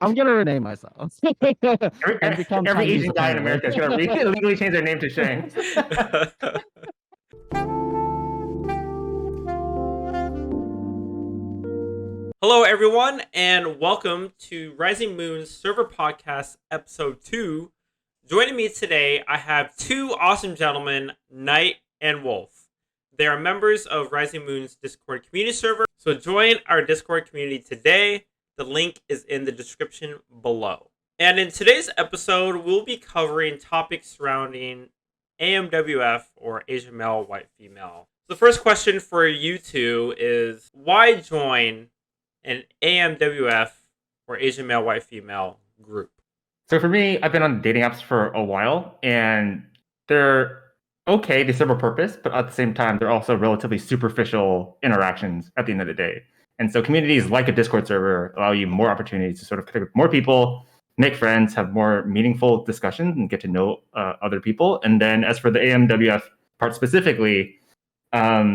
I'm gonna rename myself and become Every Chinese. Asian guy in Apparently. America is gonna legally change their name to Shang. Hello, everyone, and welcome to Rising Moon's Server Podcast, Episode 2. Joining me today, I have two awesome gentlemen, Knight and Wolf. They are members of Rising Moon's Discord community server, so join our Discord community today. The link is in the description below. And in today's episode, we'll be covering topics surrounding AMWF, or Asian Male, White Female. The first question for you two is, why join an AMWF, or Asian Male, White Female group? So for me, I've been on dating apps for a while, and they're okay, they serve a purpose, but at the same time, they're also relatively superficial interactions at the end of the day. And so communities like a Discord server allow you more opportunities to sort of connect with more people, make friends, have more meaningful discussions, and get to know other people. And then as for the AMWF part specifically, I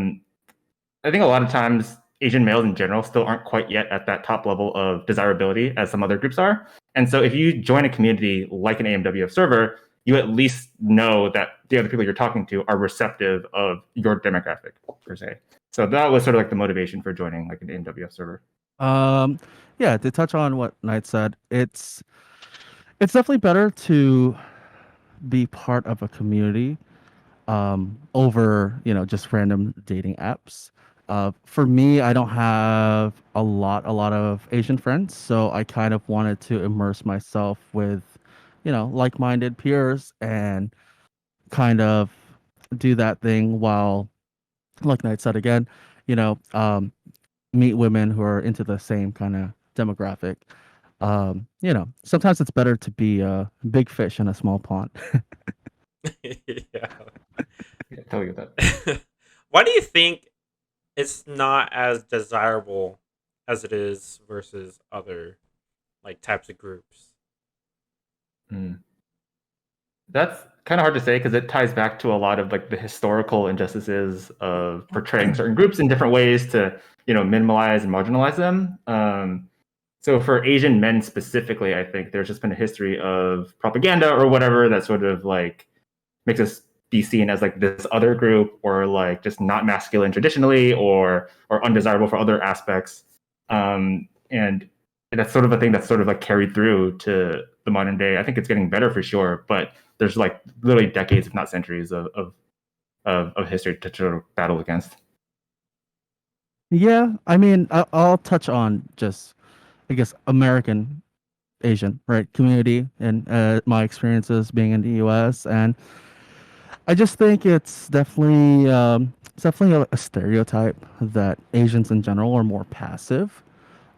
think a lot of times Asian males in general still aren't quite yet at that top level of desirability as some other groups are. And so if you join a community like an AMWF server, you at least know that the other people you're talking to are receptive of your demographic, per se. So that was sort of like the motivation for joining like an AMWF server. Yeah, to touch on what Knight said, it's definitely better to be part of a community over just random dating apps. For me, I don't have a lot of Asian friends, so I kind of wanted to immerse myself with like-minded peers and kind of do that thing while, like Knight said again, you know, um, meet women who are into the same kind of demographic. Sometimes it's better to be a big fish in a small pond. Yeah. Yeah, totally get that. Why do you think it's not as desirable as it is versus other types of groups? That's kind of hard to say because it ties back to a lot of like the historical injustices of portraying certain groups in different ways to minimize and marginalize them. So for Asian men specifically, I think there's just been a history of propaganda or whatever that sort of like makes us be seen as like this other group, or like just not masculine traditionally, or undesirable for other aspects. And that's sort of a thing that's sort of like carried through to the modern day. I think it's getting better for sure, but there's like literally decades, if not centuries, of history to sort of battle against. Yeah, I mean, I'll touch on just, I guess, American Asian, right, community and my experiences being in the U.S. And I just think it's definitely a stereotype that Asians in general are more passive,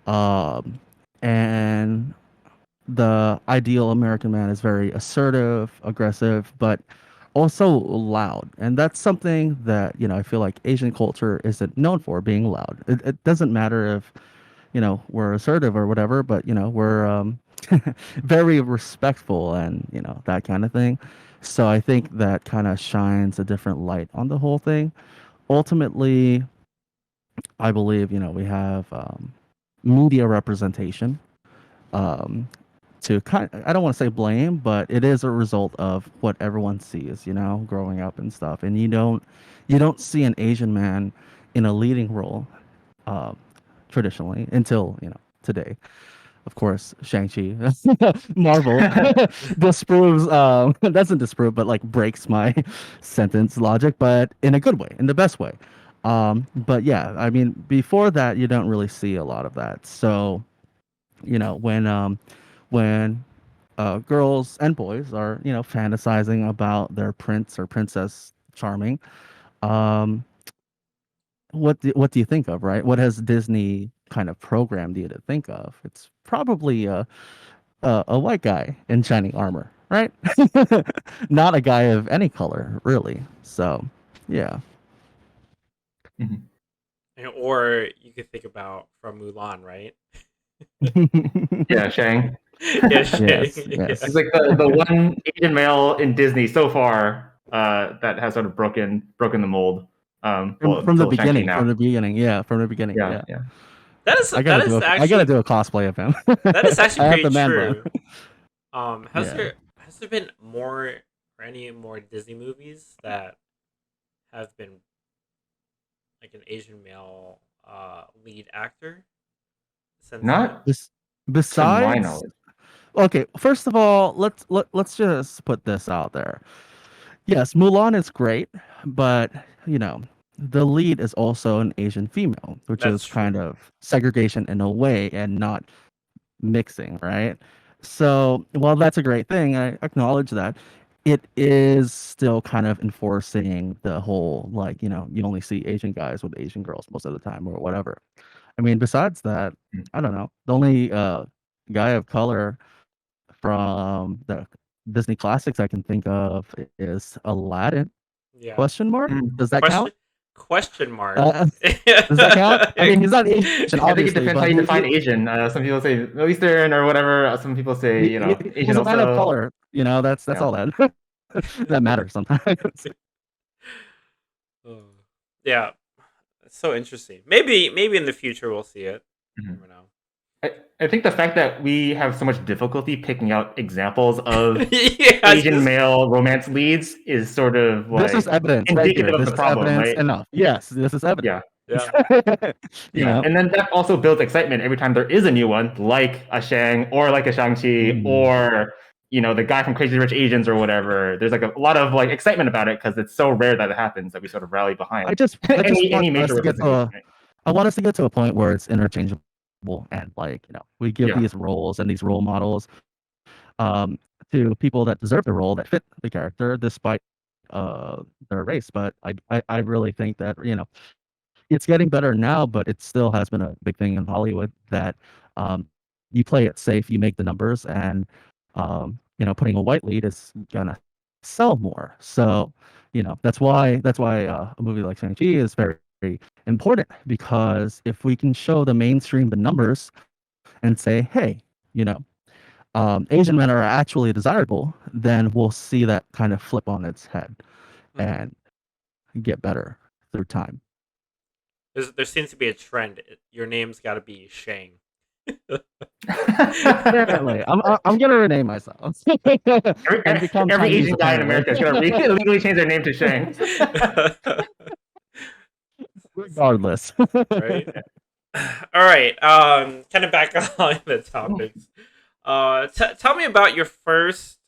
um, and the ideal American man is very assertive, aggressive, but also loud. And that's something that, I feel like Asian culture isn't known for, being loud. It doesn't matter if, we're assertive or whatever, but, we're very respectful and, that kind of thing. So I think that kind of shines a different light on the whole thing. Ultimately, I believe, we have media representation. Um, I don't want to say blame, but it is a result of what everyone sees, growing up and stuff. And you don't see an Asian man in a leading role, uh, traditionally, until today. Of course, Shang-Chi, Marvel disproves, doesn't disprove, but like breaks my sentence logic, but in a good way, in the best way. But yeah, I mean, before that, you don't really see a lot of that. So, when girls and boys are fantasizing about their prince or princess charming, um, what do you think of, right? What has Disney kind of programmed you to think of? It's probably a white guy in shining armor, right? Not a guy of any color, really. So, yeah. Mhm. Or you could think about from Mulan, right? Yeah, Shang. Yeah, Shang. Yes, Yeah. yes. He's like the one Asian male in Disney so far that has sort of broken the mold. From the Until Shang-Chi beginning, now. from the beginning, yeah, from the beginning, Yeah, yeah. yeah. I that gotta is I gotta actually do a cosplay of him. that is actually I have pretty the man bun. true. Yeah. Has there been more or any more Disney movies that have been like an Asian male lead actor since then? Not Bes- to my Besides, knowledge. okay, first of all, let's just put this out there. Yes, Mulan is great, but you know, the lead is also an Asian female, which That's is kind true. of segregation in a way and not mixing, right? So, while that's a great thing, I acknowledge that it is still kind of enforcing the whole like, you only see Asian guys with Asian girls most of the time or whatever. I mean, besides that, I don't know. The only guy of color from the Disney classics I can think of is Aladdin. Yeah. Question mark? Mm. Does that count? Question mark. Uh, does that count? I mean, he's not Asian, I think it obviously, depends how but you define Asian. Some people say Middle Eastern or whatever. Some people say, Asian he's a man of also. color. That's Yeah. all that that matters sometimes. Oh. Yeah, it's so interesting. Maybe in the future we'll see it. Mhm. Never know. I think the fact that we have so much difficulty picking out examples of Yeah, Asian male romance leads is sort of This is like evidence right here. indicative of This the is problem, evidence right? enough. Yes, this is evidence. Yeah. yeah, you Yeah. know. And then that also builds excitement every time there is a new one, like a Shang or like a Shang-Chi or the guy from Crazy Rich Asians or whatever. There's like a lot of like excitement about it because it's so rare that it happens that we sort of rally behind I just any want us major to get representation. to I want us to get to a point where it's interchangeable and like, we give Yeah. these roles and these role models um to people that deserve the role that fit the character despite their race. But I really think that, it's getting better now, but it still has been a big thing in Hollywood that you play it safe, you make the numbers, and putting a white lead is gonna sell more. So, that's why a movie like Shang-Chi is very, very important because if we can show the mainstream the numbers and say, hey, you know, Asian men are actually desirable, then we'll see that kind of flip on its head and get better through time. there seems to be a trend. Your name's got to be Shang. Apparently, I'm gonna rename myself and become every Chinese. Asian guy in Apparently, America is going to legally change their name to Shang. regardless. Right. All right. Kind of back on the topics. Tell me about your first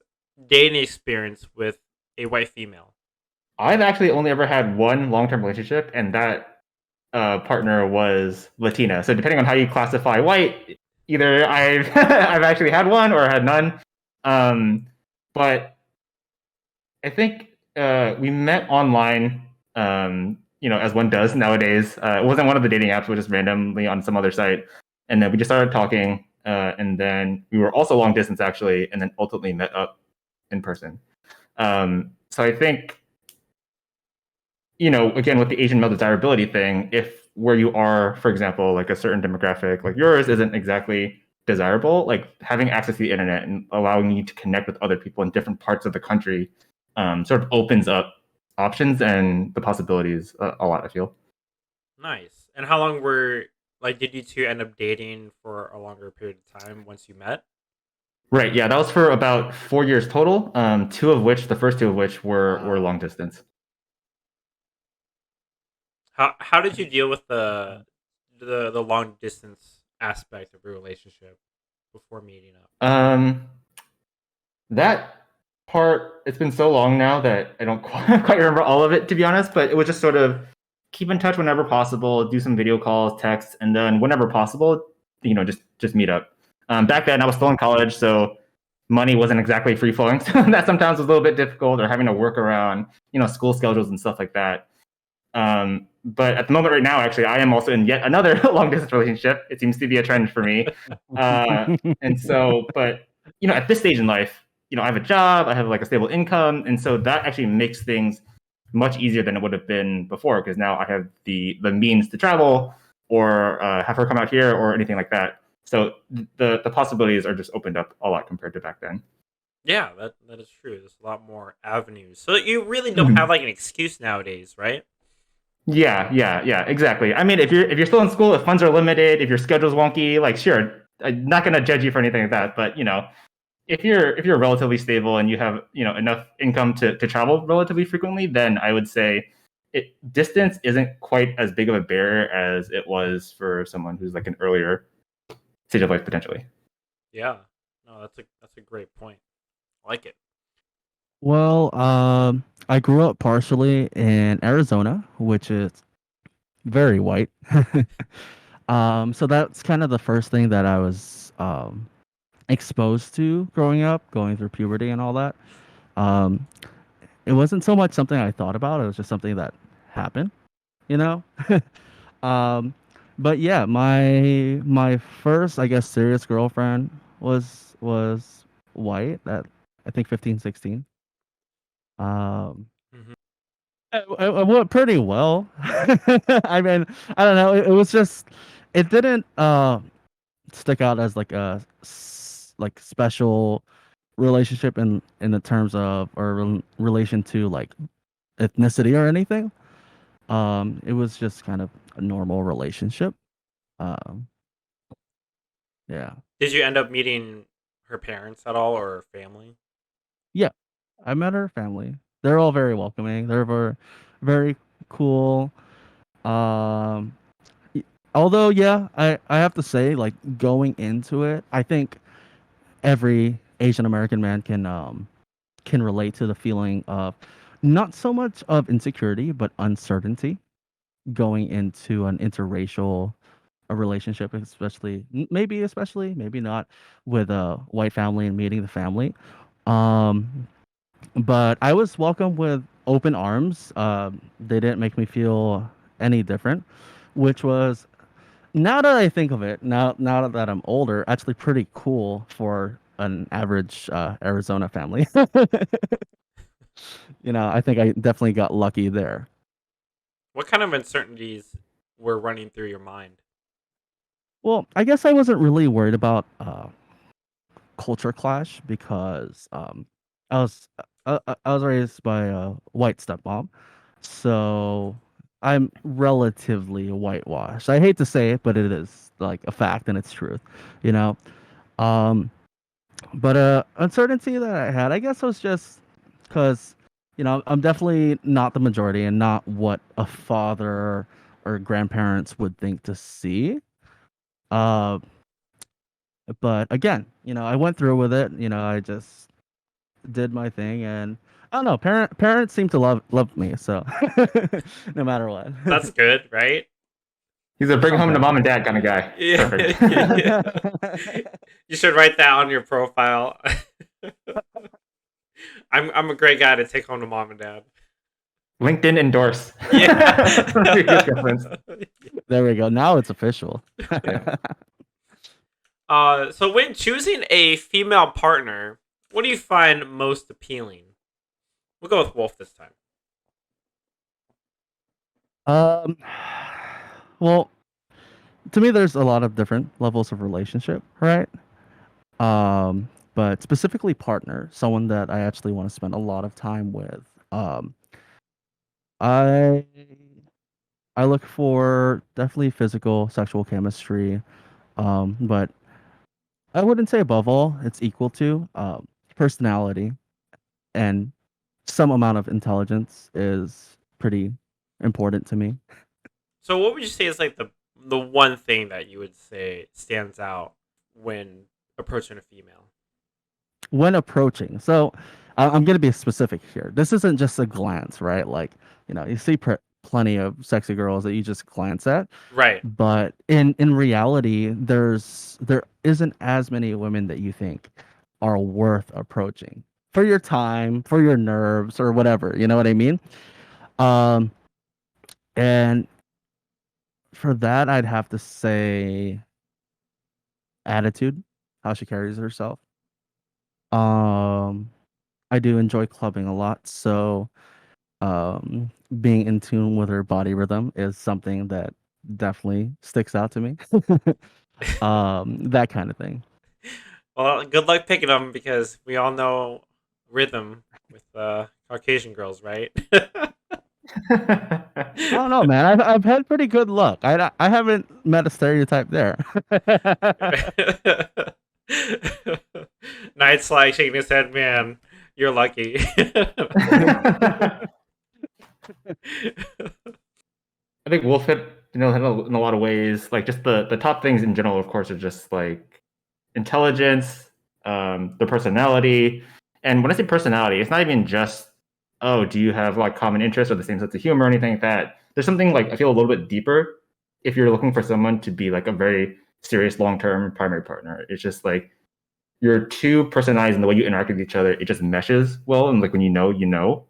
dating experience with a white female. I've actually only ever had one long-term relationship, and that partner was Latina. So depending on how you classify white, either I've I've actually had one or had none. But I think we met online, as one does nowadays. It wasn't one of the dating apps; it was just randomly on some other site, and then we just started talking, and then we were also long distance actually, and then ultimately met up in person. So I think, again with the Asian male desirability thing, if where you are, for example, like a certain demographic like yours isn't exactly desirable, like having access to the internet and allowing you to connect with other people in different parts of the country sort of opens up options and the possibilities a lot, I feel. Nice. And how long did you two end up dating for a longer period of time once you met? Right. Yeah, that was for about 4 years total. The first two of which were long distance. How did you deal with the long distance aspect of your relationship before meeting up? That part, it's been so long now that I don't quite remember all of it, to be honest, but it was just sort of keep in touch whenever possible, do some video calls, texts, and then whenever possible, just meet up. Back then I was still in college, so money wasn't exactly free flowing. So that sometimes was a little bit difficult, or having to work around, school schedules and stuff like that. But at the moment right now, actually, I am also in yet another long distance relationship. It seems to be a trend for me. And so, but at this stage in life, I have a job, I have like a stable income, and so that actually makes things much easier than it would have been before, because now I have the means to travel or have her come out here or anything like that. So the possibilities are just opened up a lot compared to back then. Yeah, that is true. There's a lot more avenues. So you really don't have like an excuse nowadays, right? Yeah, exactly. I mean, if you're still in school, if funds are limited, if your schedule's wonky, like sure, I'm not gonna judge you for anything like that. But if you're relatively stable and you have enough income to travel relatively frequently, then I would say distance isn't quite as big of a barrier as it was for someone who's like an earlier stage of life potentially. Yeah. No, that's a great point. I like it. Well, I grew up partially in Arizona, which is very white. So that's kind of the first thing that I was exposed to growing up, going through puberty and all that. Um, it wasn't so much something I thought about; it was just something that happened, you know. um, but yeah, my first, I guess, serious girlfriend was white at I think 15, 16. Um, Hmm. it went pretty well. I mean, I don't know. It was just it didn't stick out as like a like special relationship in the terms of or relation to like ethnicity or anything. It was just kind of a normal relationship. Um, yeah, Did you end up meeting her parents at all or her family? yeah. I met her family. They're all very welcoming. They're very cool. Um, y- Although, yeah, I have to say, like going into it, I think every Asian American man can relate to the feeling of not so much of insecurity, but uncertainty going into an interracial a relationship, especially maybe not with a white family and meeting the family. Um, but I was welcomed with open arms. They didn't make me feel any different, which was now that I think of it, now that I'm older, actually pretty cool for an average Arizona family. I think I definitely got lucky there. What kind of uncertainties were running through your mind? Well, I guess I wasn't really worried about culture clash because I was I was raised by a white stepmom, so I'm relatively whitewashed. I hate to say it, but it is like a fact and it's truth, you know. Um, but uncertainty that I had, I guess, was just because I'm definitely not the majority and not what a father or grandparents would think to see. Uh, but again, I went through with it. I just did my thing, and I don't know. Parents seem to love me, so no matter what. That's good, right? He's a bring Some home to mom parents. and dad kind of guy. Yeah. Perfect. Yeah. You should write that on your profile. I'm a great guy to take home to mom and dad. LinkedIn endorse. Previous Yeah. reference. There we go. Now it's official. Yeah. So when choosing a female partner, what do you find most appealing? We'll go with Wolf this time. Um, well, to me, there's a lot of different levels of relationship, right? But specifically partner, someone that I actually want to spend a lot of time with. Um, I I look for definitely physical, sexual chemistry. But I wouldn't say above all, it's equal to personality and some amount of intelligence is pretty important to me. So what would you say is like the one thing that you would say stands out when approaching a female? When approaching. So I'm going to be specific here. This isn't just a glance, right? Like, you see plenty of sexy girls that you just glance at, Right. but in reality, there isn't as many women that you think are worth approaching for your time, for your nerves, or whatever. You know what I mean? Um, and for that, I'd have to say attitude, how she carries herself. Um, I do enjoy clubbing a lot, so being in tune with her body rhythm is something that definitely sticks out to me. That kind of thing. Well, good luck picking them because we all know rhythm with Caucasian girls, right? I don't know, man. I've had pretty good luck. I haven't met a stereotype there. Knight's like shaking his head, man. You're lucky. I think Wolf hit in a lot of ways. Like just the top things in general, of course, are just like intelligence, the personality. And when I say personality, it's not even just, oh, do you have like common interests or the same sense of humor or anything like that. There's something like I feel a little bit deeper if you're looking for someone to be like a very serious long-term primary partner. It's just like your two personalities and the way you interact with each other, it just meshes well. And like when you know, you know.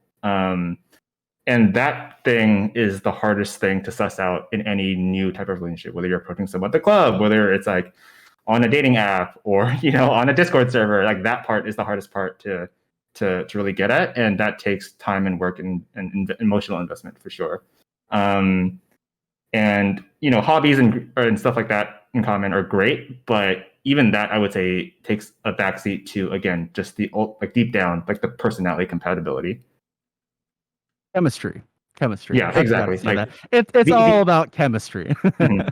And that thing is the hardest thing to suss out in any new type of relationship, whether you're approaching someone at the club, whether it's like on a dating app or on a Discord server. Like that part is the hardest part to really get at, and that takes time and work and emotional investment for sure. And hobbies and stuff like that in common are great, but even that I would say takes a backseat to, again, just the like deep down, like the personality compatibility. Chemistry. Yeah, I exactly. gotta say Like that. It's all the about chemistry. mhm.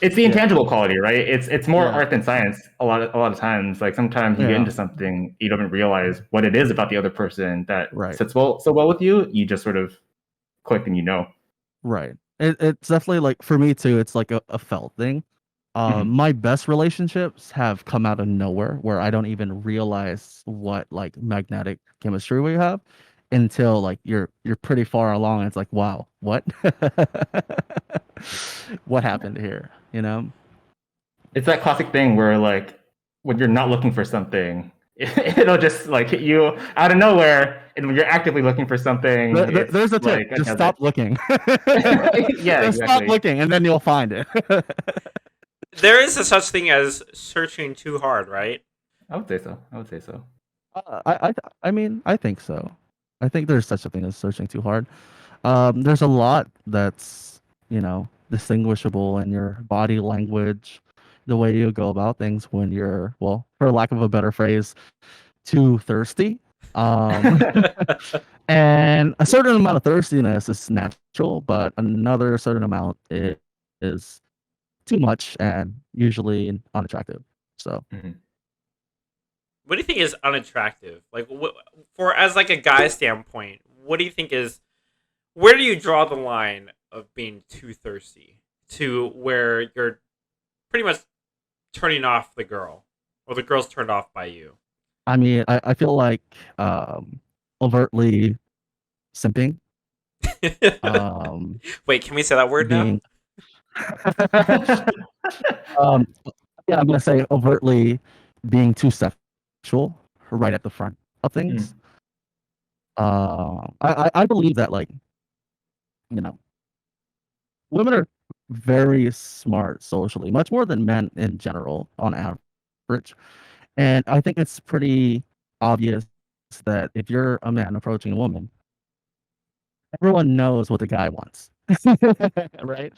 It's the Yeah. intangible quality, right? It's more Yeah. art than science. A lot of times, like sometimes you get Yeah. into something, you don't even realize what it is about the other person that Right. sits so well with you. You just sort of click and Right. It's definitely like for me too, it's like a felt thing. Mhm. My best relationships have come out of nowhere where I don't even realize what like magnetic chemistry we have until like you're pretty far along and it's like, wow, what? What happened here? You know? It's that classic thing where like when you're not looking for something, it'll just like hit you out of nowhere, and when you're actively looking for something, it's There's a tip. like Just another. stop looking. Yeah, Just stop exactly. looking and then you'll find it. There is a such thing as searching too hard, right? I would say so. I would say so. I mean, I think so. I think there's such a thing as searching too hard. There's a lot that's, distinguishable in your body language, the way you go about things when you're, well, for lack of a better phrase, too thirsty. Um, and a certain amount of thirstiness is natural, but another certain amount is too much and usually unattractive. So, Mhm. What do you think is unattractive? Like, for as like a guy standpoint, what do you think is? Where do you draw the line of being too thirsty to where you're pretty much turning off the girl, or the girl's turned off by you? I mean, I feel like overtly simping, um, Wait, can we say that word now? being, um, yeah, I'm gonna say overtly being too sexual right at the front of things. Mm. I believe that like you know women are very smart socially, much more than men in general on average, and I think it's pretty obvious that if you're a man approaching a woman, everyone knows what the guy wants, right?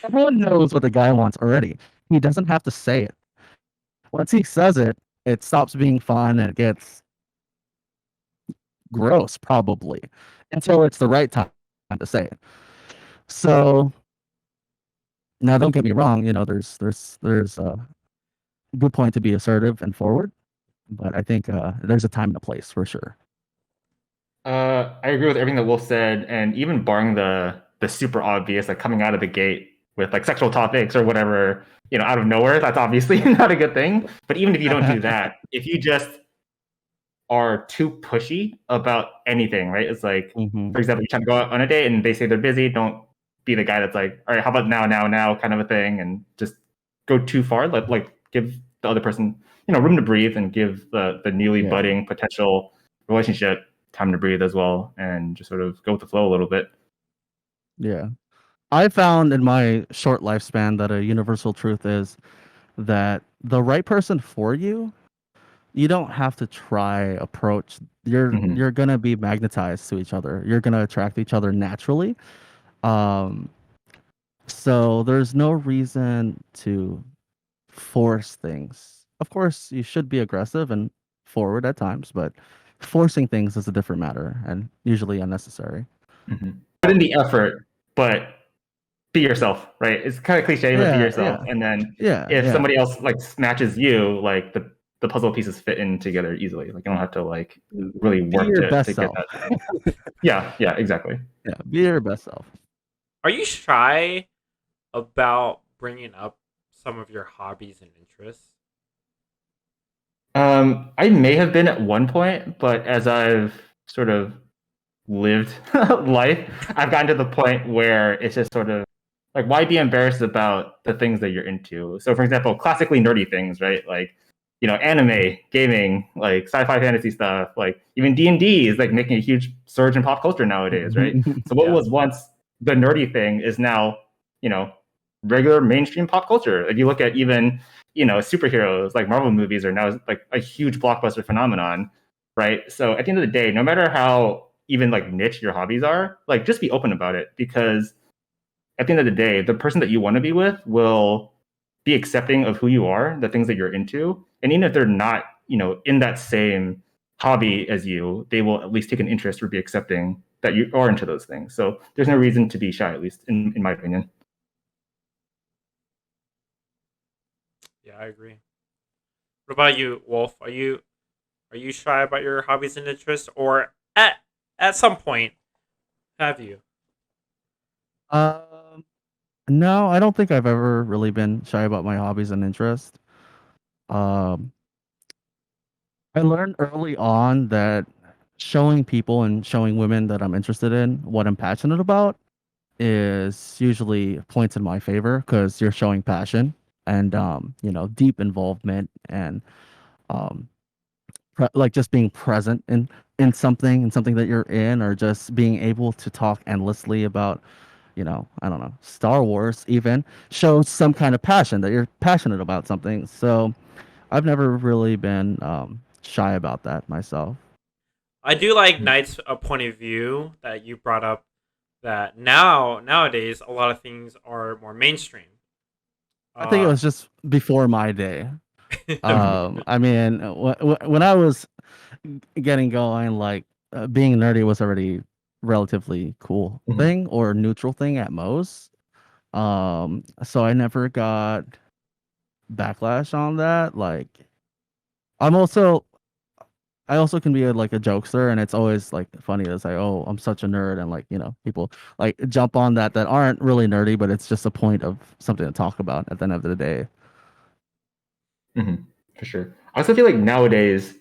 Everyone knows what the guy wants already. He doesn't have to say it. Once he says it, it stops being fun and it gets gross, probably, until it's the right time to say it. So now, don't get me wrong. There's a good point to be assertive and forward, but I think there's a time and a place for sure. I agree with everything that Wolf said, and even barring the super obvious, like coming out of the gate with like sexual topics or whatever, out of nowhere, that's obviously not a good thing. But even if you don't do that, if you just are too pushy about anything, right? It's like, Mm-hmm. for example, you try to go out on a date and they say they're busy. Don't be the guy that's like, all right, how about now, kind of a thing, and just go too far. Like give the other person, room to breathe, and give the newly Yeah, budding potential relationship time to breathe as well, and just sort of go with the flow a little bit. yeah. I found in my short lifespan that a universal truth is that the right person for you, you don't have to try approach. Mhm. You're gonna be magnetized to each other. You're gonna attract each other naturally. Um, so there's no reason to force things. Of course, you should be aggressive and forward at times, but forcing things is a different matter and usually unnecessary. Mhm. put in the effort, but be yourself, right? It's kind of cliche, but be yourself. And then if somebody else like matches you, like the puzzle pieces fit in together easily. Like you don't have to like really Be work your to best get self. that. Yeah, exactly. Yeah, be your best self. Are you shy about bringing up some of your hobbies and interests? I may have been at one point, but as I've sort of lived life, I've gotten to the point where it's just sort of like, why be embarrassed about the things that you're into? So, for example, classically nerdy things, right? Like, anime, gaming, like sci-fi fantasy stuff, like even D&D is like making a huge surge in pop culture nowadays, right? So what was once the nerdy thing is now, regular mainstream pop culture. If you look at even, superheroes, like Marvel movies are now like a huge blockbuster phenomenon, right? So at the end of the day, no matter how even like niche your hobbies are, like just be open about it, because at the end of the day, the person that you want to be with will be accepting of who you are, the things that you're into. And even if they're not, in that same hobby as you, they will at least take an interest or be accepting that you are into those things. So there's no reason to be shy, at least in my opinion. Yeah, I agree. What about you, Wolf? Are you shy about your hobbies and interests, or at some point have you? Um, no, I don't think I've ever really been shy about my hobbies and interests. Um, I learned early on that showing people and showing women that I'm interested in what I'm passionate about is usually points in my favor because you're showing passion and deep involvement and um like just being present in something that you're in, or just being able to talk endlessly about, I don't know, Star Wars even shows some kind of passion that you're passionate about something. So I've never really been shy about that myself. I do like Knight's point of view that you brought up. That nowadays a lot of things are more mainstream. I think it Uh, was just before my day. Mhm. I mean, when I was getting going, like being nerdy was already relatively cool Mhm. thing or neutral thing at most. So I never got backlash on that. Like, I'm also I also can be like a jokester, and it's always like funny to say, "Oh, I'm such a nerd," and like people like jump on that aren't really nerdy, but it's just a point of something to talk about at the end of the day. For sure. I also feel like nowadays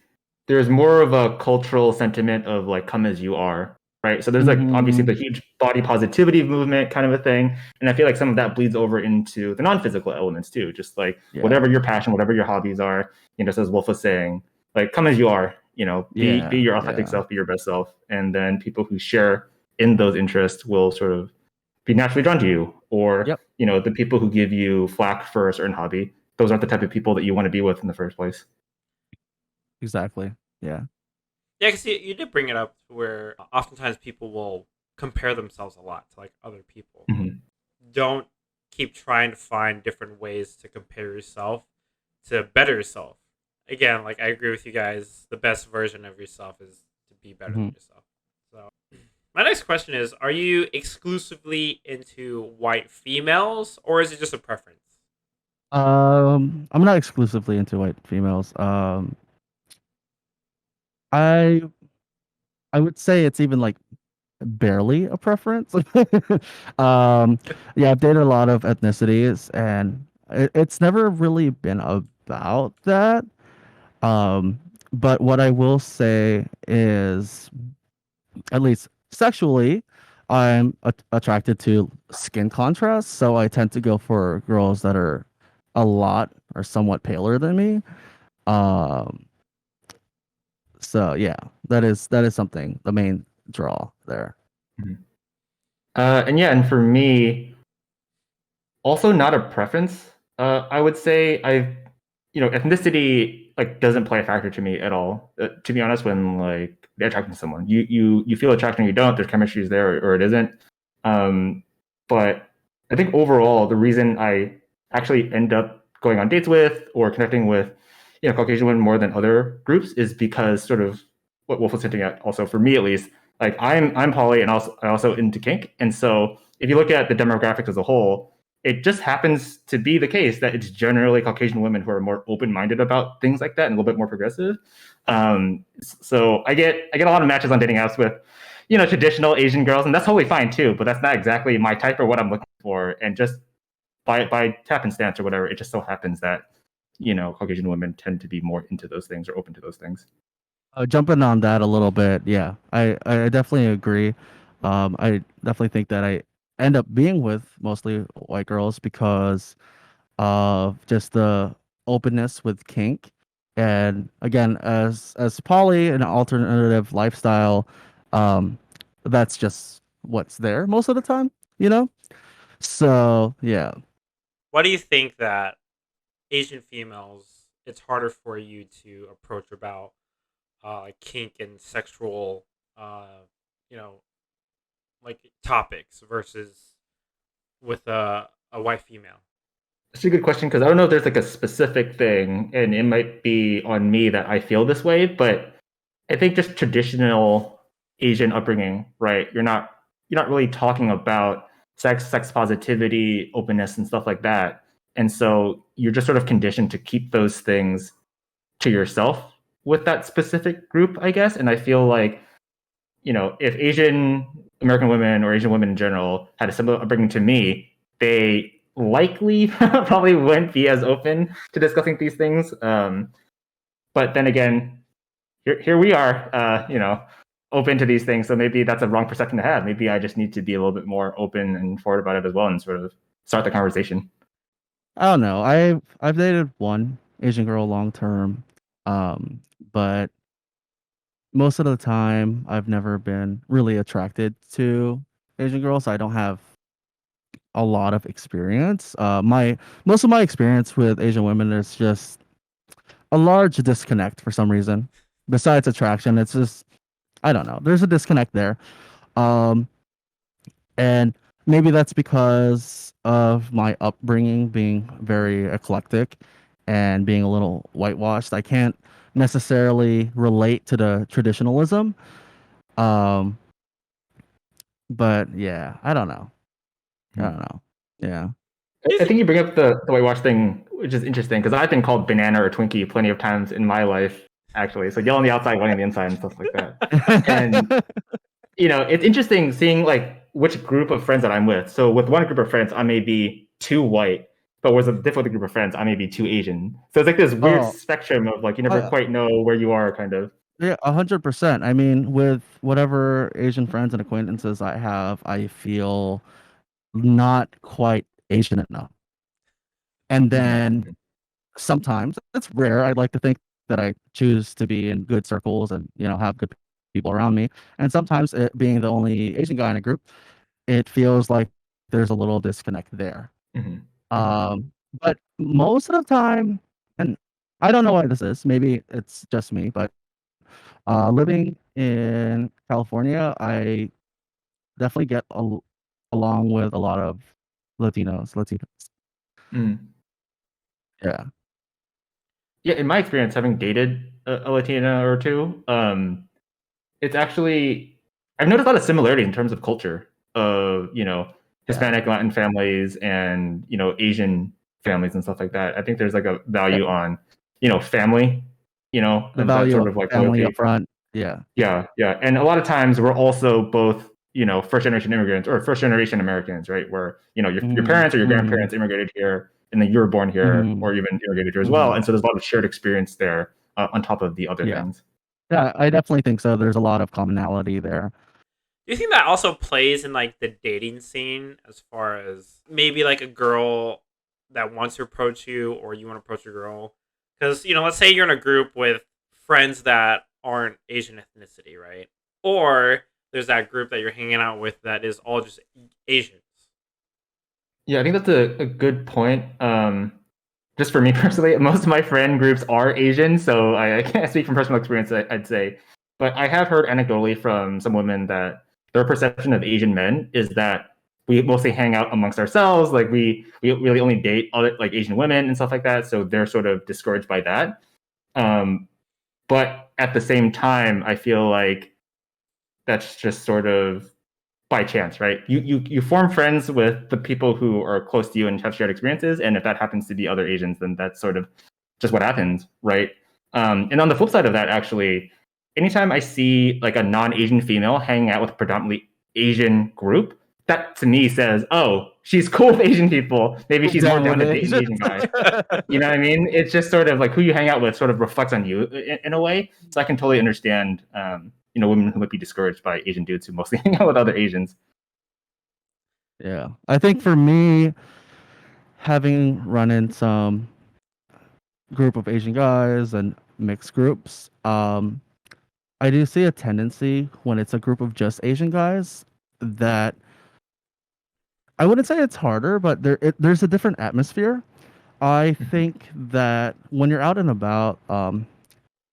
there's more of a cultural sentiment of like come as you are, right? So there's like obviously Hmm. the huge body positivity movement kind of a thing, and I feel like some of that bleeds over into the non-physical elements too. Just like Yeah, whatever your passion, whatever your hobbies are, just as Wolf was saying, like come as you are, be yeah, your authentic yeah. self, be your best self, and then people who share in those interests will sort of be naturally drawn to you, or Yep, the people who give you flack for a certain hobby, those aren't the type of people that you want to be with in the first place. exactly. Yeah. yeah, because you did bring it up where oftentimes people will compare themselves a lot to like other people. Mhm. Don't keep trying to find different ways to compare yourself to better yourself. Again, like I agree with you guys. The best version of yourself is to be better than Hmm. yourself. So, my next question is: are you exclusively into white females, or is it just a preference? I'm not exclusively into white females. I I would say it's even like barely a preference. um, yeah, I've dated a lot of ethnicities, and it's never really been about that. Um, but what I will say is, at least sexually, I'm attracted to skin contrast, so I tend to go for girls that are a lot or somewhat paler than me. Um, so yeah, that is something, the main draw there. Mhm. And yeah, and for me, also not a preference. I would say ethnicity like doesn't play a factor to me at all. To be honest, when like they're attracted to someone, you feel attraction, you don't. There's chemistry is there or it isn't. Um, but I think overall, the reason I actually end up going on dates with or connecting with Caucasian women more than other groups is because sort of what Wolf was hinting at. Also, for me at least, Like I'm poly and I also into kink, and so if you look at the demographics as a whole, it just happens to be the case that it's generally Caucasian women who are more open-minded about things like that and a little bit more progressive. So I get a lot of matches on dating apps with, traditional Asian girls, and that's totally fine too. But that's not exactly my type or what I'm looking for. And just by happenstance or whatever, it just so happens that Caucasian women tend to be more into those things or open to those things. Jumping on that a little bit, yeah, I definitely agree. I definitely think that I end up being with mostly white girls because of just the openness with kink, and again, as poly an alternative lifestyle, um, that's just what's there most of the time, you know. So yeah, Why do you think that Asian females it's harder for you to approach about kink and sexual, uh, you know, like topics versus with a white female? That's a good question because I don't know if there's like a specific thing, and it might be on me that I feel this way, but I think just traditional Asian upbringing, right? You're not really talking about sex positivity, openness, and stuff like that, and so you're just sort of conditioned to keep those things to yourself with that specific group, I guess. And I feel like if Asian American women or Asian women in general had a similar upbringing to me, they likely probably wouldn't be as open to discussing these things. But then again, here we are, open to these things. So maybe that's a wrong perception to have. Maybe I just need to be a little bit more open and forward about it as well, and sort of start the conversation. I don't know. I've dated one Asian girl long term, but most of the time I've never been really attracted to Asian girls. I don't have a lot of experience. My most of my experience with Asian women is just a large disconnect for some reason. Besides attraction, it's just I don't know. There's a disconnect there. Um, and maybe that's because of my upbringing being very eclectic and being a little whitewashed. I can't necessarily relate to the traditionalism. Um, but yeah, I don't know. I don't know. Yeah. I think you bring up the whitewash thing, which is interesting because I've been called banana or Twinkie plenty of times in my life, actually. So yell on the outside, white on the inside, and stuff like that. And it's interesting seeing like which group of friends that I'm with. So with one group of friends, I may be too white, but with a different group of friends, I may be too Asian. So it's like this weird Oh, spectrum of like you never uh, quite know where you are, kind of. yeah, 100%. I mean, with whatever Asian friends and acquaintances I have, I feel not quite Asian enough. And then Mhm. sometimes it's rare. I'd like to think that I choose to be in good circles and have good people around me. And sometimes it being the only Asian guy in a group, it feels like there's a little disconnect there. Mhm. But most of the time, and I don't know why this is. Maybe it's just me, but living in California, I definitely get along with a lot of Latinos. Mhm. Yeah. Yeah, in my experience, having dated a Latina or two, it's actually I've noticed a lot of similarity in terms of culture of Yeah. Hispanic Latin families and Asian families and stuff like that. I think there's like a Yeah. value on family, The and that value sort of of like family loyalty. up front. Yeah. Yeah, yeah, and a lot of times we're also both first generation immigrants or first generation Americans, right? Where your Mhm, parents or your mhm, grandparents immigrated here, and then you were born here mhm, or even immigrated here as well, mhm. and so there's a lot of shared experience there on top of the other Yeah. things. Yeah, I definitely think so. There's a lot of commonality there. Do you think that also plays in like the dating scene as far as maybe like a girl that wants to approach you or you want to approach a girl? Because, let's say you're in a group with friends that aren't Asian ethnicity, right? Or there's that group that you're hanging out with that is all just Asians. Yeah, I think that's a good point. Just for me personally, most of my friend groups are Asian, so I can't speak from personal experience, I'd say. But I have heard anecdotally from some women that their perception of Asian men is that we mostly hang out amongst ourselves, like we really only date other like Asian women and stuff like that. So they're sort of discouraged by that. Um, but at the same time, I feel like that's just sort of by chance, right? You form friends with the people who are close to you and have shared experiences, and if that happens to be other Asians, then that's sort of just what happens, right? And on the flip side of that, actually, anytime I see like a non-Asian female hanging out with a predominantly Asian group, that to me says, oh, she's cool with Asian people. Maybe she's more down to date an Asian guy. You know what I mean? It's just sort of like who you hang out with sort of reflects on you in a way. So I can totally understand, women who might be discouraged by Asian dudes who mostly hang out with other Asians. Yeah, I think for me, having run in some group of Asian guys and mixed groups, I do see a tendency when it's a group of just Asian guys that I wouldn't say it's harder, but there's a different atmosphere. I think that when you're out and about,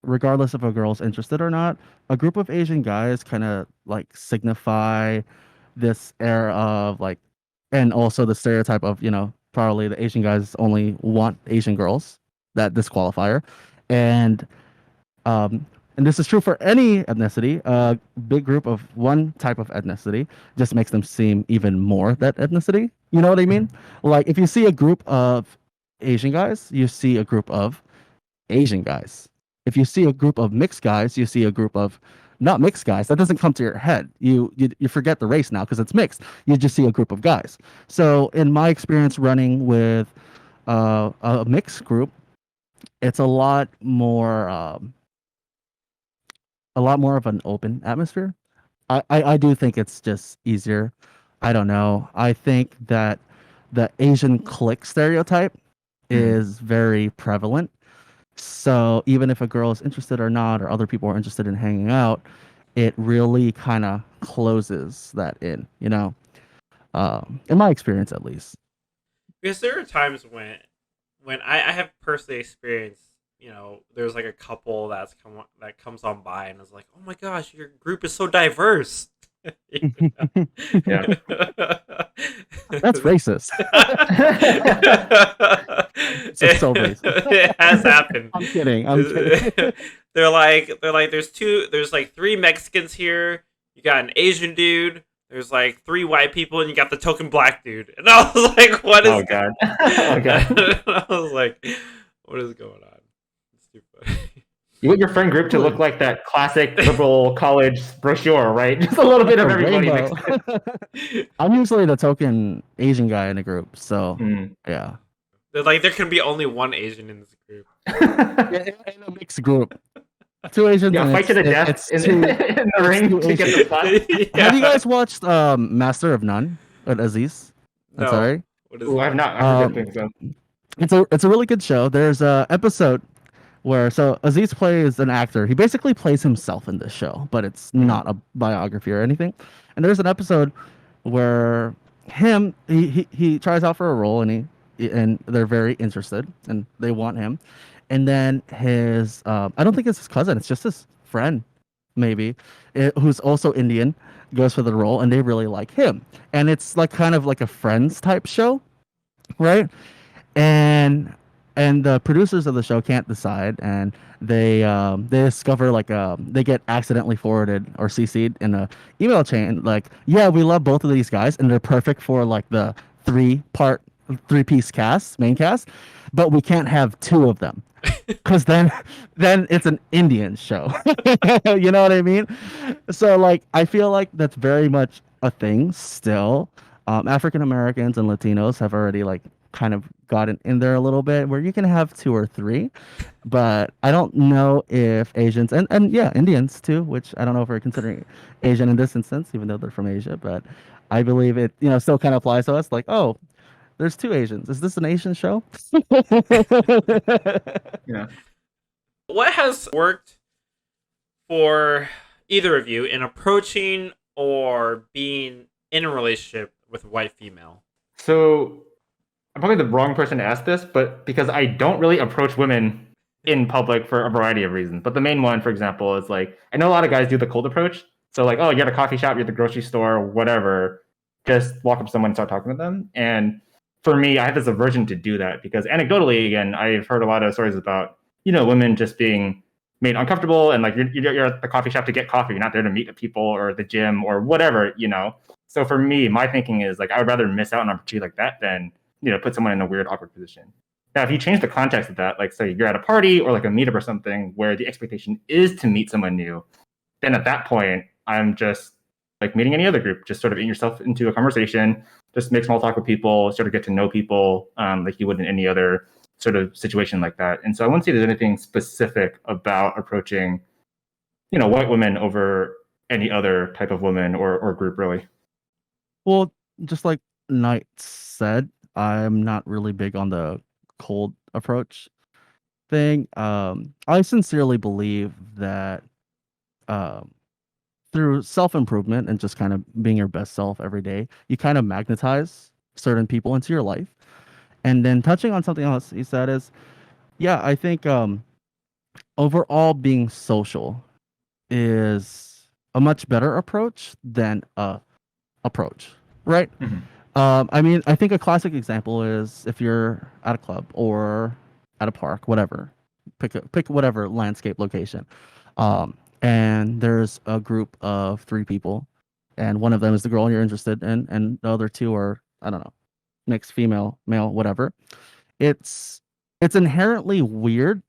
regardless if a girl's interested or not, a group of Asian guys kind of like signify this air of like, and also the stereotype of, probably the Asian guys only want Asian girls, that disqualifier. And um, and this is true for any ethnicity. A big group of one type of ethnicity just makes them seem even more that ethnicity. You know what I mean? Like if you see a group of Asian guys, you see a group of Asian guys. If you see a group of mixed guys, you see a group of not mixed guys. That doesn't come to your head. You forget the race now because it's mixed. You just see a group of guys. So in my experience running with a mixed group, it's a lot more of an open atmosphere. I do think it's just easier. I don't know. I think that the Asian clique stereotype is very prevalent. So even if a girl is interested or not, or other people are interested in hanging out, it really kind of closes that in, in my experience at least. Because there are times when I have personally experienced, there's like a couple that comes on by and is like, oh my gosh, your group is so diverse. Yeah. That's racist. It's so racist. It has happened. I'm kidding. They're like there's like 3 Mexicans here. You got an Asian dude. There's like 3 white people, and you got the token black dude. And I was like, what is? Oh god. Oh god. I was like, what is going on? It's too funny. You want your friend group to look like that classic liberal college brochure, right? Just a little bit of everybody mixed. I'm usually the token Asian guy in the group, so yeah. There can be only one Asian in this group. In a mixed group. 2 Asians. Yeah, fight to the death in the ring to get the spot. Yeah. Have you guys watched Master of None with Aziz? No. Sorry. What is I have not. I've heard good things, so. It's a really good show. There's a episode where Aziz plays an actor. He basically plays himself in this show, but it's not a biography or anything. And there's an episode where he tries out for a role and they're very interested and they want him. And then his I don't think it's his cousin, it's just his friend maybe, who's also Indian, goes for the role and they really like him. And it's like kind of like a Friends type show, right? And the producers of the show can't decide, and they discover they get accidentally forwarded or CC'd in a email chain like, yeah, we love both of these guys and they're perfect for like the 3-piece cast, main cast, but we can't have 2 of them because then it's an Indian show. You know what I mean? So like I feel like that's very much a thing still. African Americans and Latinos have already like kind of gotten in there a little bit where you can have 2 or 3, but I don't know if Asians and yeah, Indians too, which I don't know if we're considering Asian in this instance, even though they're from Asia, but I believe it, still kind of applies to us. Like, oh, there's 2 Asians. Is this an Asian show? Yeah. What has worked for either of you in approaching or being in a relationship with a white female? So I'm probably the wrong person to ask this, but because I don't really approach women in public for a variety of reasons. But the main one, for example, is like, I know a lot of guys do the cold approach. So like, oh, you're at a coffee shop, you're at the grocery store, whatever. Just walk up to someone and start talking to them. And for me, I have this aversion to do that because anecdotally, again, I've heard a lot of stories about, women just being made uncomfortable, and like you're at the coffee shop to get coffee. You're not there to meet the people or the gym or whatever, you know. So for me, my thinking is like I would rather miss out on an opportunity like that than put someone in a weird awkward position. Now, if you change the context of that, like say you're at a party or like a meetup or something where the expectation is to meet someone new, then at that point I'm just like meeting any other group, just sort of in yourself into a conversation, just make small talk with people, sort of get to know people like you would in any other sort of situation like that. And so I wouldn't say there's anything specific about approaching, white women over any other type of woman or group, really. Well, just like Knight said, I'm not really big on the cold approach thing. I sincerely believe that um, through self improvement and just kind of being your best self every day, you kind of magnetize certain people into your life. And then touching on something else he said is, yeah, I think overall being social is a much better approach than approach, right? Mm-hmm. I mean, I think a classic example is if you're at a club or at a park, whatever, pick whatever landscape location, and there's a group of three people, and one of them is the girl you're interested in, and the other two are, I don't know, mixed female, male, whatever. It's it's inherently weird,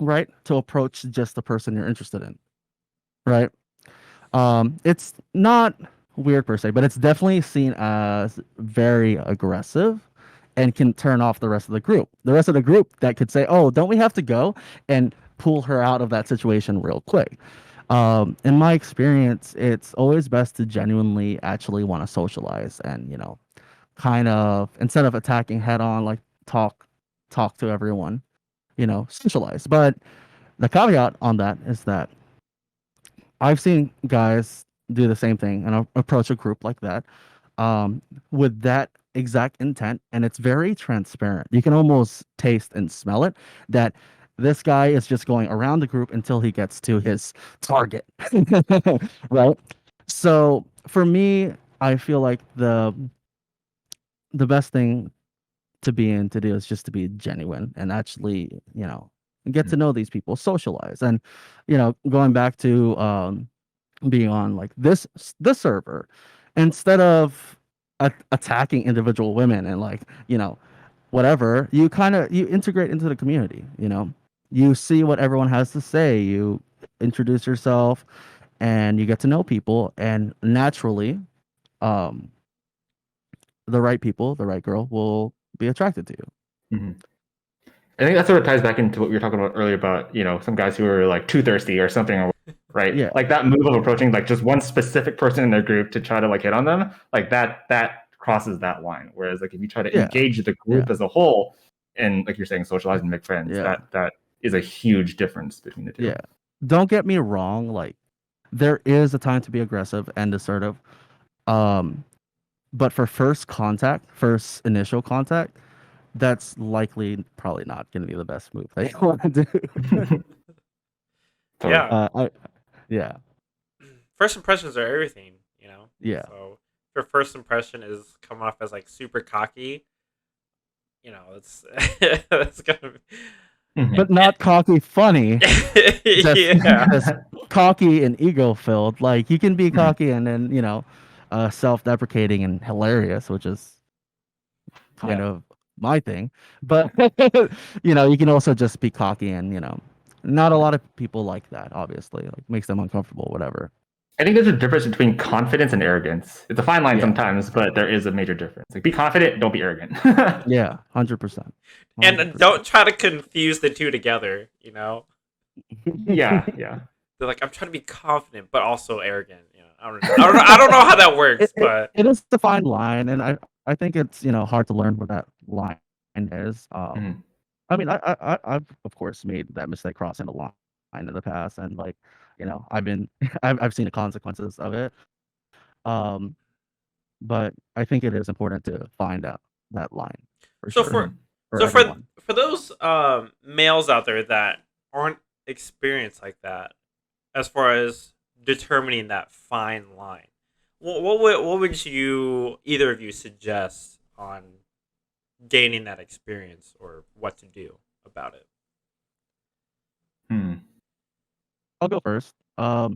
right, to approach just the person you're interested in, right? It's not weird per se, but it's definitely seen as very aggressive and can turn off the rest of the group. The rest of the group that could say, "Oh, don't we have to go?" and pull her out of that situation real quick. In my experience, it's always best to genuinely actually want to socialize and, kind of instead of attacking head on, like talk to everyone, socialize. But the caveat on that is that I've seen guys do the same thing and approach a group like that um, with that exact intent, and it's very transparent. You can almost taste and smell it that this guy is just going around the group until he gets to his target, right? So for me, I feel like the best thing to be in to do is just to be genuine and actually, get to know these people, socialize, and going back to being on like this server instead of attacking individual women and like whatever, you kind of you integrate into the community, you see what everyone has to say, you introduce yourself, and you get to know people, and naturally um the right people, the right girl will be attracted to you. Mm-hmm. I think that sort of ties back into what we were talking about earlier about, some guys who are like too thirsty or something, right? Yeah. Like that move of approaching like just one specific person in their group to try to like hit on them, like that crosses that line. Whereas like if you try to Yeah. engage the group as a whole and like you're saying, socialize and make friends, Yeah. that is a huge difference between the two. Yeah. Don't get me wrong, like there is a time to be aggressive and assertive. But for first initial contact, that's likely probably not going to be the best move that you want to do. Totally. Yeah. Yeah. First impressions are everything, you know? Yeah. So if your first impression is coming off as like super cocky, it's it's gonna be But not cocky funny. yeah. Just cocky and ego filled. Like you can be cocky and then, self-deprecating and hilarious, which is kind of my thing. But you can also just be cocky and, not a lot of people like that, obviously. Like makes them uncomfortable, whatever. I think there's a difference between confidence and arrogance. It's a fine line Yeah. sometimes, but there is a major difference. Like be confident, don't be arrogant. Yeah, 100%. And don't try to confuse the two together, Yeah. They're like, I'm trying to be confident but also arrogant. I don't know how that works, but it is the fine line, and I think it's hard to learn where that line is. I mean, I've of course made that mistake crossing the line in the past, and like I've been I've seen the consequences of it. Um, but I think it is important to find out that line for so sure. for those males out there that aren't experienced like that, as far as determining that fine line, what would you either of you suggest on gaining that experience or what to do about it? I'll go first. I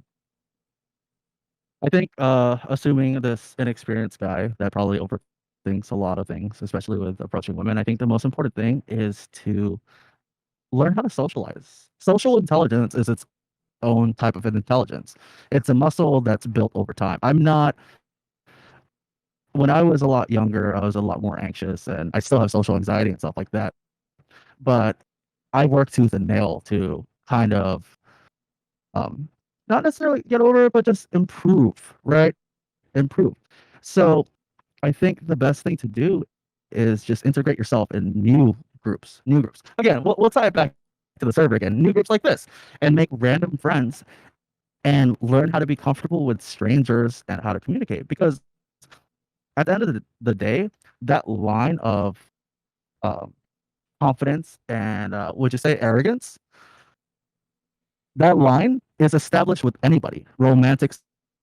think assuming this inexperienced guy that probably overthinks a lot of things, especially with approaching women, I think the most important thing is to learn how to socialize. Social intelligence is its own type of intelligence. It's a muscle that's built over time. I'm not When I was a lot younger, I was a lot more anxious and I still have social anxiety and stuff like that. But I worked tooth and nail to kind of um not necessarily get over it, but just improve, right? Improve. So I think the best thing to do is just integrate yourself in new groups. New groups. Again, we'll tie it back to the server again. New groups like this, and make random friends, and learn how to be comfortable with strangers and how to communicate. Because at the end of the day, that line of um, confidence and would you say arrogance? That line is established with anybody, romantic,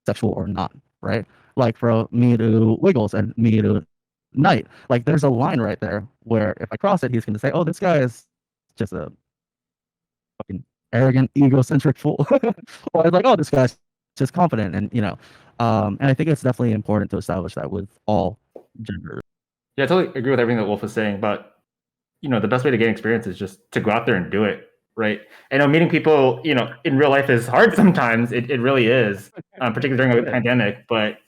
sexual, or not. Right? Like for me to Wiggles and me to Knight. Like there's a line right there where if I cross it, he's going to say, "Oh, this guy is just a fucking arrogant, egocentric fool," or it's like, "Oh, this guy's just confident," and and I think it's definitely important to establish that with all genders. Yeah, I totally agree with everything that Wolf was saying, but the best way to gain experience is just to go out there and do it, right? I know meeting people, in real life is hard sometimes. It really is, particularly during a pandemic. But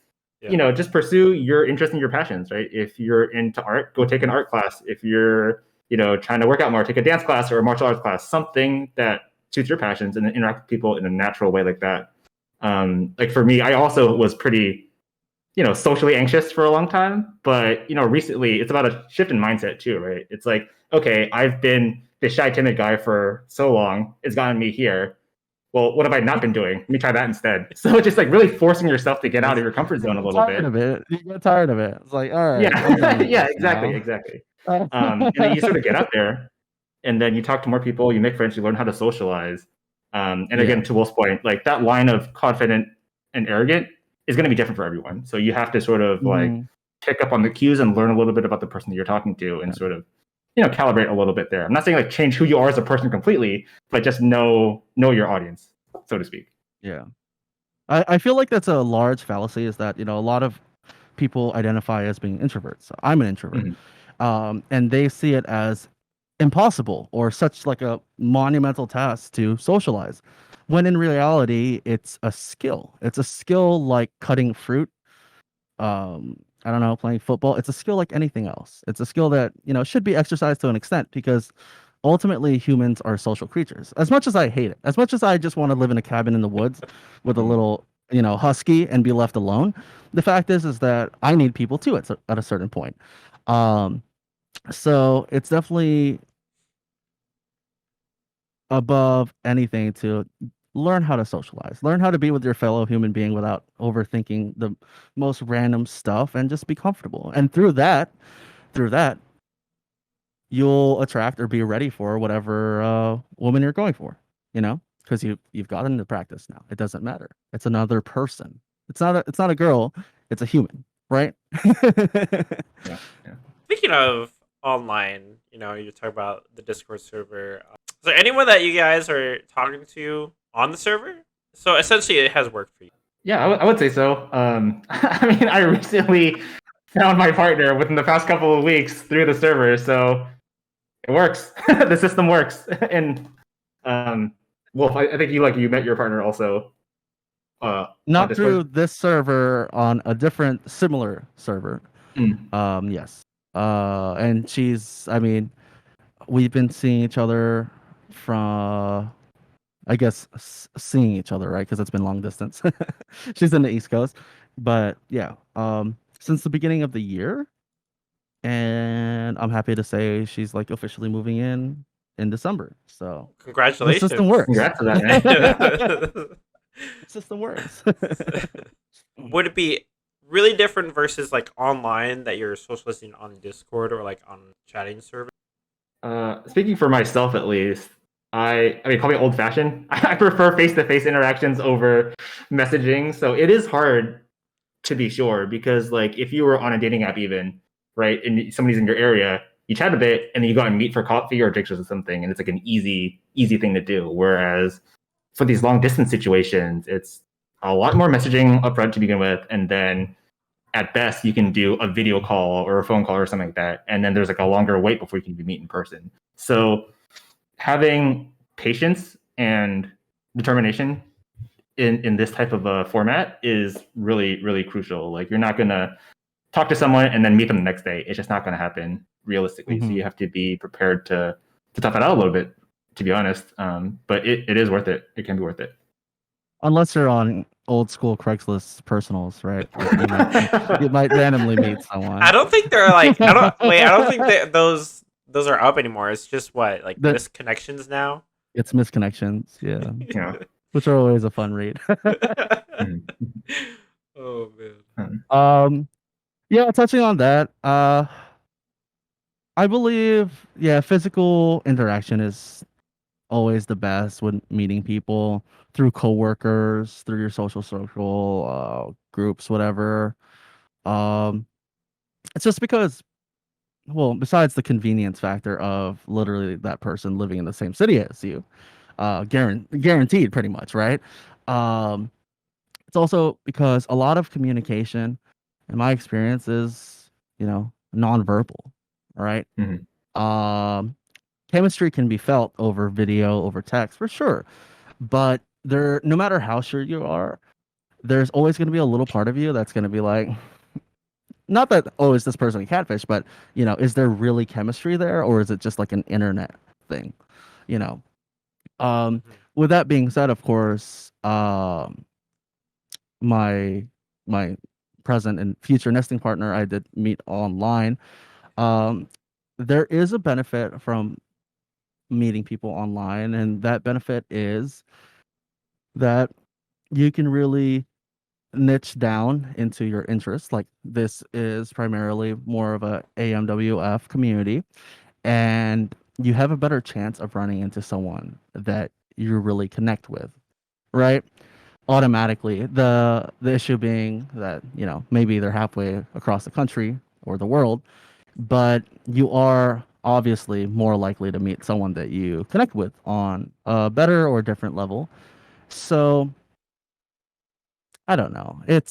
just pursue your interest and your passions, right? If you're into art, go take an art class. If you're trying to work out more, take a dance class or a martial arts class, something that suits your passions, and then interact with people in a natural way like that. Like for me, I also was pretty socially anxious for a long time, but recently it's about a shift in mindset too, right? It's like, okay, I've been this shy, timid guy for so long, it's gotten me here. Well, what have I not been doing? Let me try that instead. So just like really forcing yourself to get out of your comfort zone a little bit. You get tired of it. It's like, all right, yeah, exactly. And then you sort of get out there, and then you talk to more people, you make friends, you learn how to socialize. And again, to Wolf's point, like that line of confident and arrogant is going to be different for everyone. So you have to sort of like pick up on the cues and learn a little bit about the person that you're talking to, and sort of calibrate a little bit there. I'm not saying like change who you are as a person completely, but just know your audience, so to speak. Yeah. I feel like that's a large fallacy, is that a lot of people identify as being introverts. So I'm an introvert. And they see it as impossible or such like a monumental task to socialize, when in reality it's a skill. It's a skill like cutting fruit, I don't know, playing football. It's a skill like anything else. It's a skill that should be exercised to an extent, because ultimately humans are social creatures. As much as I hate it, as much as I just want to live in a cabin in the woods with a little husky and be left alone, the fact is that I need people too at a certain point. So it's definitely above anything to learn how to socialize, learn how to be with your fellow human being without overthinking the most random stuff, and just be comfortable. And through that, you'll attract or be ready for whatever woman you're going for, because you've gotten into practice now. It doesn't matter. It's another person. It's not a girl. It's a human, right? Yeah. Speaking of online, you talk about the Discord server. Is there anyone that you guys are talking to on the server? So essentially, it has worked for you. Yeah, I would say so. I mean, I recently found my partner within the past couple of weeks through the server, so it works. The system works. And Wolf, I think you met your partner also. Not through this server, on a different similar server. Yes. And we've been seeing each other from, I guess, seeing each other, right? Because it's been long distance. She's in the East Coast, but yeah, since the beginning of the year, and I'm happy to say she's like officially moving in December. So congratulations! The system works. Congrats to that, man. The system works. Would it be really different versus like online, that you're socializing on Discord or like on chatting server? Speaking for myself, at least, I mean, call me old fashioned. I prefer face-to-face interactions over messaging. So it is hard to be sure, because like if you were on a dating app even, right, and somebody's in your area, you chat a bit and then you go and meet for coffee or drinks or something, and it's like an easy thing to do. Whereas for these long distance situations, it's a lot more messaging upfront to begin with, and then at best you can do a video call or a phone call or something like that, and then there's like a longer wait before you can meet in person. So having patience and determination in this type of a format is really, really crucial. Like, you're not gonna talk to someone and then meet them the next day. It's just not gonna happen realistically. So you have to be prepared to tough it out a little bit, to be honest. But it is worth it. It can be worth it. Unless you're on old school Craigslist personals, right? You might randomly meet someone. I don't think they're like. I don't think that those are up anymore. It's just what, like, misconnections now. It's misconnections, yeah, Yeah. which are always a fun read. Oh man. Yeah, touching on that, I believe, yeah, physical interaction is always the best when meeting people through coworkers, through your social circle, groups, whatever. Um, it's just because, well, besides the convenience factor of literally that person living in the same city as you, guaranteed, pretty much, right? Um, it's also because a lot of communication, in my experience, is nonverbal, right? Um, chemistry can be felt over video, over text, for sure, but no matter how sure you are, there's always going to be a little part of you that's going to be like, not that, oh, is this person a catfish, but is there really chemistry there, or is it just like an internet thing? you know with that being said, of course, my my present and future nesting partner I did meet online. um there is a benefit from meeting people online, and that benefit is that you can really niche down into your interests. Like, this is primarily more of a AMWF community, and you have a better chance of running into someone that you really connect with, right? Automatically. The issue being that, maybe they're halfway across the country or the world, but you are obviously more likely to meet someone that you connect with on a better or different level. So I don't know. It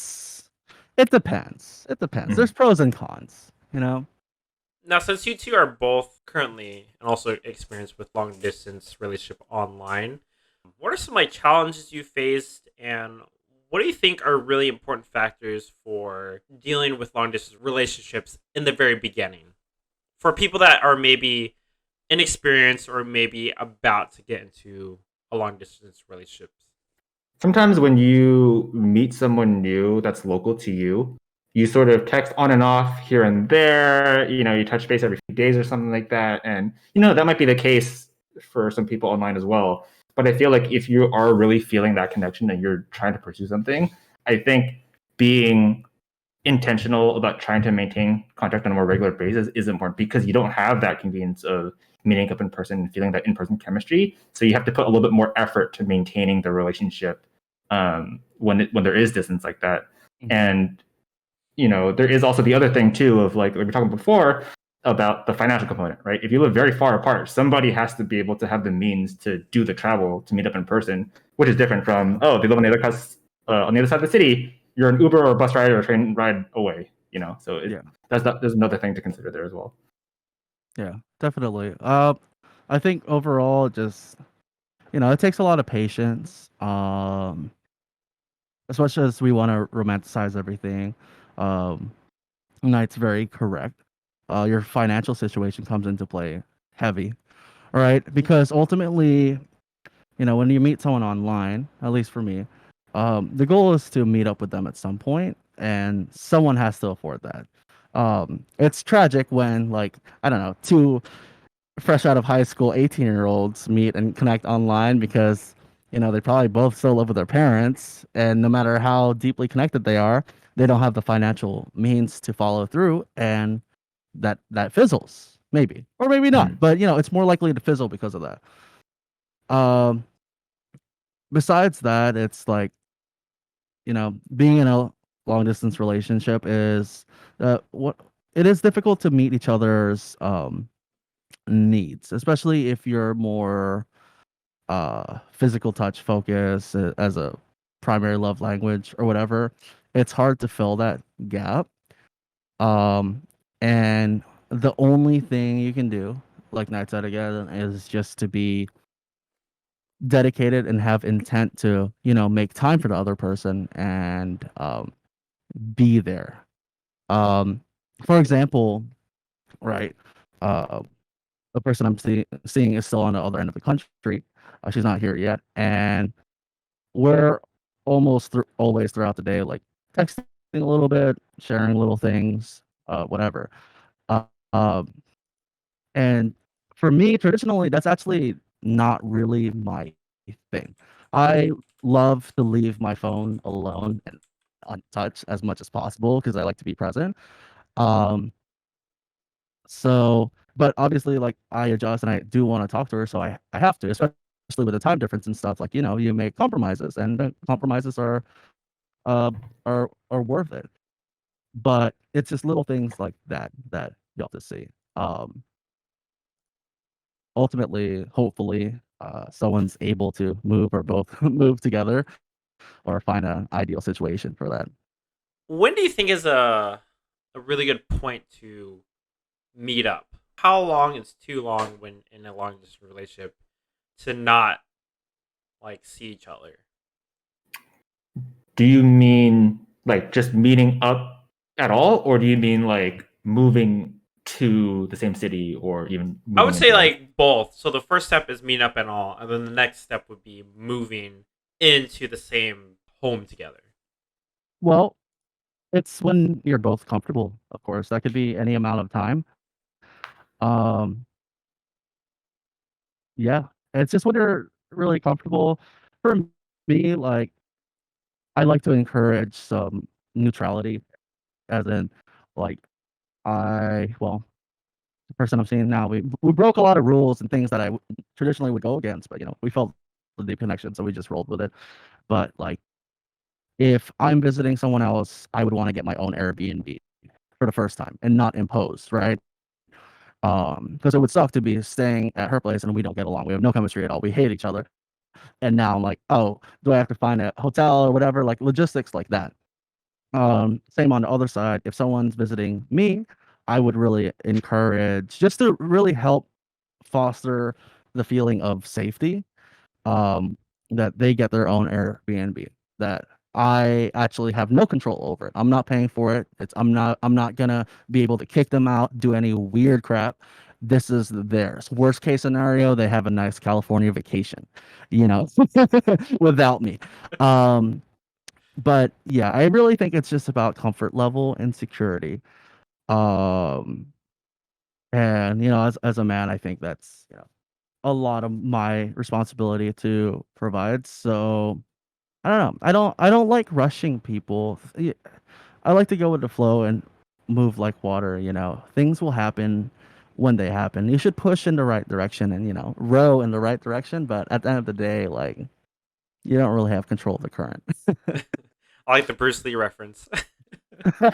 depends. It depends. There's pros and cons. Now, since you two are both currently and also experienced with long distance relationship online, what are some like challenges you faced, and what do you think are really important factors for dealing with long distance relationships in the very beginning? For people that are maybe inexperienced or maybe about to get into a long distance relationship. Sometimes when you meet someone new that's local to you, you sort of text on and off here and there, you touch base every few days or something like that. And, that might be the case for some people online as well. But I feel like if you are really feeling that connection and you're trying to pursue something, I think being intentional about trying to maintain contact on a more regular basis is important, because you don't have that convenience of meeting up in person and feeling that in-person chemistry. So you have to put a little bit more effort to maintaining the relationship when there is distance like that. And there is also the other thing too of, like we were talking before about the financial component, right? If you live very far apart, somebody has to be able to have the means to do the travel to meet up in person, which is different from, if you live on the other side of the city, you're an Uber or a bus ride or a train ride away. So there's another thing to consider there as well. Yeah, definitely. I think overall, just it takes a lot of patience. As much as we want to romanticize everything, Knight's very correct. Your financial situation comes into play heavy, right? Because ultimately, when you meet someone online, at least for me, the goal is to meet up with them at some point, and someone has to afford that. It's tragic when, like, I don't know, two fresh out of high school 18-year-olds meet and connect online because they probably both still live with their parents, and no matter how deeply connected they are, they don't have the financial means to follow through, and that fizzles, maybe, or maybe not, but it's more likely to fizzle because of that. Besides that, it's like, being in a long distance relationship is what it is difficult to meet each other's needs, especially if you're more physical touch focus as a primary love language or whatever, it's hard to fill that gap. Um, and the only thing you can do, like Knight said again, is just to be dedicated and have intent to, make time for the other person and be there. Um, for example, right, uh, the person I'm seeing is still on the other end of the country. She's not here yet, and we're almost always throughout the day, like texting a little bit, sharing little things, whatever. Uh, um, and for me, traditionally, that's actually not really my thing. I love to leave my phone alone and untouched as much as possible because I like to be present. Um, but obviously, like I adjust and I do want to talk to her, so I have to, especially with the time difference and stuff. Like you make compromises, and the compromises uh are worth it. But it's just little things like that you have to see. Um, Ultimately, hopefully, someone's able to move or both move together or find an ideal situation for that. When do you think is a really good point to meet up? How long is too long when in a long distance relationship to not like see each other? Do you mean like just meeting up at all, or do you mean like moving to the same city or even I moving would say into like? like both. So the first step is meet up and all, and then the next step would be moving into the same home together. Well, it's when you're both comfortable, of course. That could be any amount of time. Um, yeah, it's just when you're really comfortable. For me, like I like to encourage some neutrality, as in, like well, the person I'm seeing now, we broke a lot of rules and things that traditionally would go against, but we felt the deep connection, so we just rolled with it. But like, if I'm visiting someone else, I would want to get my own Airbnb for the first time and not imposed, right? Because it would suck to be staying at her place and we don't get along. We have no chemistry at all. We hate each other. And now I'm like, oh, do I have to find a hotel or whatever? Like logistics like that. Same on the other side. If someone's visiting me, I would really encourage just to really help foster the feeling of safety, um, that they get their own Airbnb, that I actually have no control over it. I'm not paying for it. I'm not gonna be able to kick them out, do any weird crap. This is theirs. Worst case scenario, they have a nice California vacation, you know, without me. Um, but yeah, I really think it's just about comfort level and security. Um, and as a man, I think that's a lot of my responsibility to provide. So I don't know. I don't like rushing people. I like to go with the flow and move like water. Things will happen when they happen. You should push in the right direction and row in the right direction. But at the end of the day, like you don't really have control of the current. I like the Bruce Lee reference. I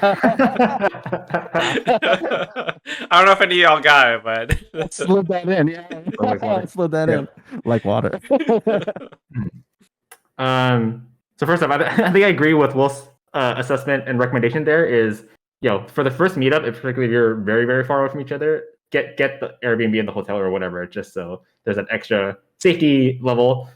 don't know if any of y'all got it, but Slid that in, yeah. Or like water. Slid that Yeah. in like water. So first off, I think I agree with Wolf's assessment and recommendation. There is, for the first meetup, if particularly if you're very very far away from each other, get the Airbnb in the hotel or whatever, just so there's an extra safety level.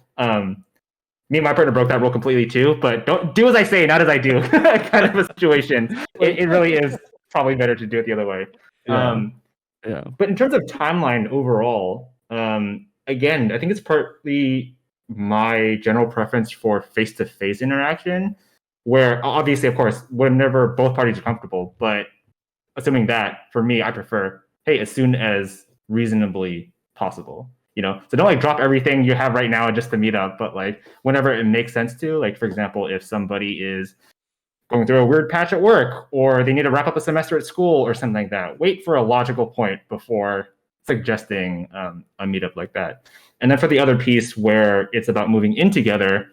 Me and my partner broke that rule completely too, but don't do as I say, not as I do, kind of a situation. It really is probably better to do it the other way. Yeah. Yeah. But in terms of timeline overall, again, I think it's partly my general preference for face-to-face interaction, where obviously, of course, whenever both parties are comfortable, but assuming that, for me, I prefer, hey, as soon as reasonably possible. So don't like drop everything you have right now just to meet up, but like whenever it makes sense to. Like, for example, if somebody is going through a weird patch at work or they need to wrap up a semester at school or something like that, wait for a logical point before suggesting a meetup like that. And then for the other piece where it's about moving in together,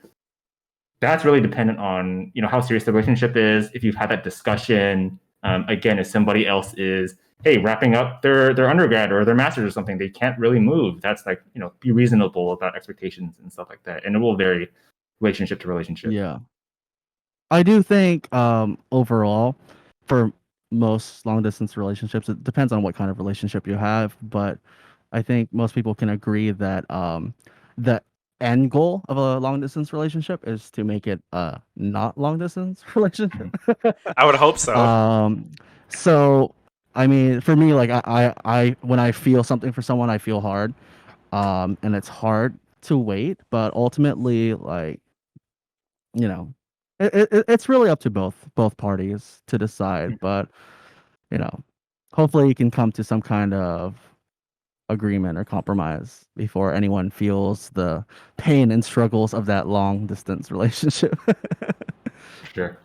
that's really dependent on how serious the relationship is, if you've had that discussion, Again, if somebody else is, hey, wrapping up their undergrad or their master's or something, they can't really move. That's like, be reasonable about expectations and stuff like that. And it will vary relationship to relationship. Yeah. I do think overall, for most long distance relationships, it depends on what kind of relationship you have, but I think most people can agree that the end goal of a long distance relationship is to make it a not long distance relationship. I would hope so. So I mean, for me, like I when I feel something for someone, I feel hard, and it's hard to wait, but ultimately, like, you know, it's really up to both parties to decide. But you know, hopefully, you can come to some kind of agreement or compromise before anyone feels the pain and struggles of that long distance relationship. Sure.